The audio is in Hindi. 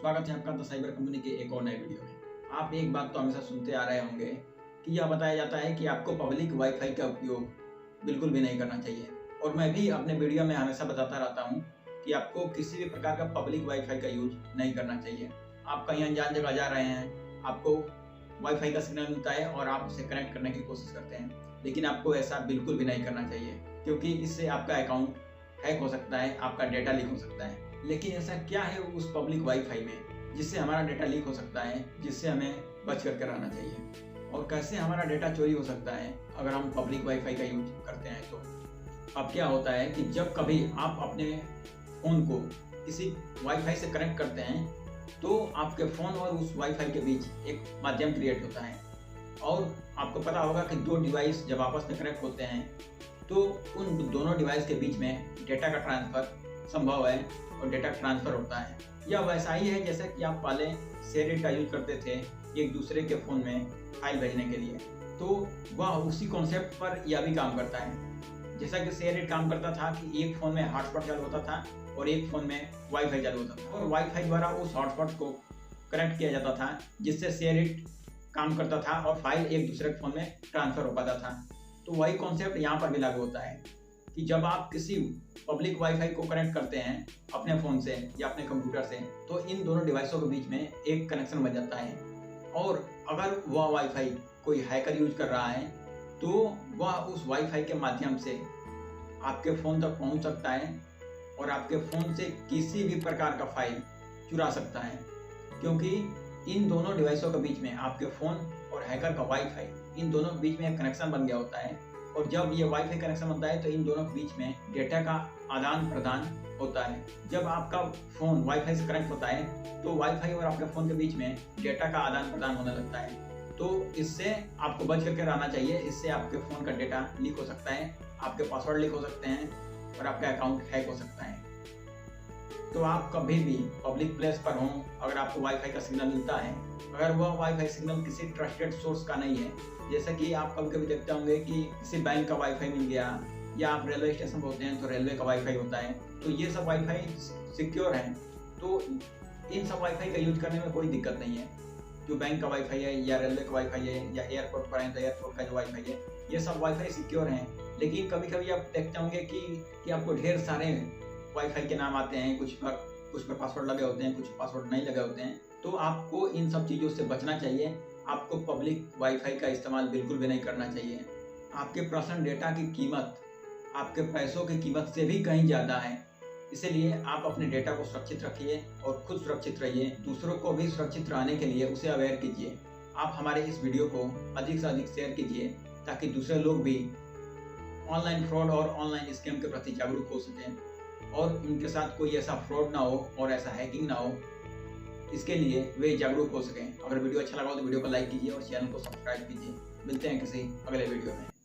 स्वागत है आपका द साइबर कंपनी के एक और नए वीडियो में। आप एक बात तो हमेशा सुनते आ रहे होंगे कि यह बताया जाता है कि आपको पब्लिक वाईफाई का उपयोग बिल्कुल भी नहीं करना चाहिए। और मैं भी अपने वीडियो में हमेशा बताता रहता हूं कि आपको किसी भी प्रकार का पब्लिक वाईफाई का यूज नहीं करना चाहिए। आप कहीं अनजान जगह जा रहे हैं, आपको वाईफाई का सिग्नल मिलता है और आप उसे कनेक्ट करने की कोशिश करते हैं, लेकिन आपको ऐसा बिल्कुल भी नहीं करना चाहिए, क्योंकि इससे आपका अकाउंट हैक हो सकता है, आपका डेटा लीक हो सकता है। लेकिन ऐसा क्या है उस पब्लिक वाईफाई में जिससे हमारा डेटा लीक हो सकता है, जिससे हमें बच करके रहना चाहिए, और कैसे हमारा डेटा चोरी हो सकता है अगर हम पब्लिक वाईफाई का यूज करते हैं। तो अब क्या होता है कि जब कभी आप अपने फ़ोन को किसी वाईफाई से कनेक्ट करते हैं तो आपके फ़ोन और उस वाईफाई के बीच एक माध्यम क्रिएट होता है, और आपको पता होगा कि दो डिवाइस जब आपस में कनेक्ट होते हैं तो उन दोनों डिवाइस के बीच में डेटा का ट्रांसफ़र संभव है और डेटा ट्रांसफ़र होता है। यह वैसा ही है जैसे कि आप पहले शेयर का यूज करते थे एक दूसरे के फ़ोन में फाइल भेजने के लिए, तो वह उसी कॉन्सेप्ट पर यह भी काम करता है। जैसा कि शेयर काम करता था कि एक फ़ोन में हॉटस्पॉट चालू होता था और एक फ़ोन में वाईफाई चालू होता था, और वाईफाई द्वारा उस हॉटस्पॉट को कनेक्ट किया जाता था, जिससे शेयर काम करता था और फाइल एक दूसरे के फ़ोन में ट्रांसफ़र हो पाता था। तो वही कॉन्सेप्ट यहाँ पर भी लागू होता है कि जब आप किसी पब्लिक वाईफाई को कनेक्ट करते हैं अपने फ़ोन से या अपने कंप्यूटर से, तो इन दोनों डिवाइसों के बीच में एक कनेक्शन बन जाता है, और अगर वह वाईफाई कोई हैकर यूज कर रहा है तो वह उस वाईफाई के माध्यम से आपके फ़ोन तक पहुंच सकता है और आपके फ़ोन से किसी भी प्रकार का फाइल चुरा सकता है, क्योंकि इन दोनों डिवाइसों के बीच में आपके फ़ोन और हैकर का वाईफाई, इन दोनों के बीच में एक कनेक्शन बन गया होता है। और जब ये वाईफाई कनेक्शन बनता है तो इन दोनों के बीच में डेटा का आदान प्रदान होता है। जब आपका फ़ोन वाईफाई से कनेक्ट होता है तो वाईफाई और आपके फ़ोन के बीच में डेटा का आदान प्रदान होने लगता है। तो इससे आपको बच करके रहना चाहिए, इससे आपके फ़ोन का डेटा लीक हो सकता है, आपके पासवर्ड लीक हो सकते हैं और आपका अकाउंट हैक हो सकता है। तो आप कभी भी पब्लिक प्लेस पर हों, अगर आपको वाईफाई का सिग्नल मिलता है, अगर वह वाईफाई सिग्नल किसी ट्रस्टेड सोर्स का नहीं है, जैसे कि आप कभी-कभी देखते होंगे कि किसी बैंक का वाईफाई मिल गया, या आप रेलवे स्टेशन पर होते हैं तो रेलवे का वाईफाई होता है, तो ये सब वाईफाई सिक्योर हैं, तो इन सब वाईफाई का यूज करने में कोई दिक्कत नहीं है। जो बैंक का वाईफाई है या रेलवे का वाईफाई है या एयरपोर्ट पर है तो एयरपोर्ट का जो वाईफाई है, ये सब वाईफाई सिक्योर हैं। लेकिन कभी-कभी आप देखते होंगे कि आपको ढेर सारे वाईफाई के नाम आते हैं, कुछ पर पासवर्ड लगे होते हैं, कुछ पासवर्ड नहीं लगे होते हैं, तो आपको इन सब चीज़ों से बचना चाहिए। आपको पब्लिक वाईफाई का इस्तेमाल बिल्कुल भी नहीं करना चाहिए। आपके पर्सनल डेटा की कीमत आपके पैसों की कीमत से भी कहीं ज़्यादा है, इसलिए आप अपने डेटा को सुरक्षित रखिए और खुद सुरक्षित रहिए। दूसरों को भी सुरक्षित रहने के लिए उसे अवेयर कीजिए। आप हमारे इस वीडियो को अधिक से अधिक शेयर कीजिए ताकि दूसरे लोग भी ऑनलाइन फ्रॉड और ऑनलाइन स्कैम के प्रति जागरूक हो सकें और उनके साथ कोई ऐसा फ्रॉड ना हो और ऐसा हैकिंग ना हो, इसके लिए वे जागरूक हो सकें। अगर वीडियो अच्छा लगा हो तो वीडियो को लाइक कीजिए और चैनल को सब्सक्राइब कीजिए। मिलते हैं किसी अगले वीडियो में।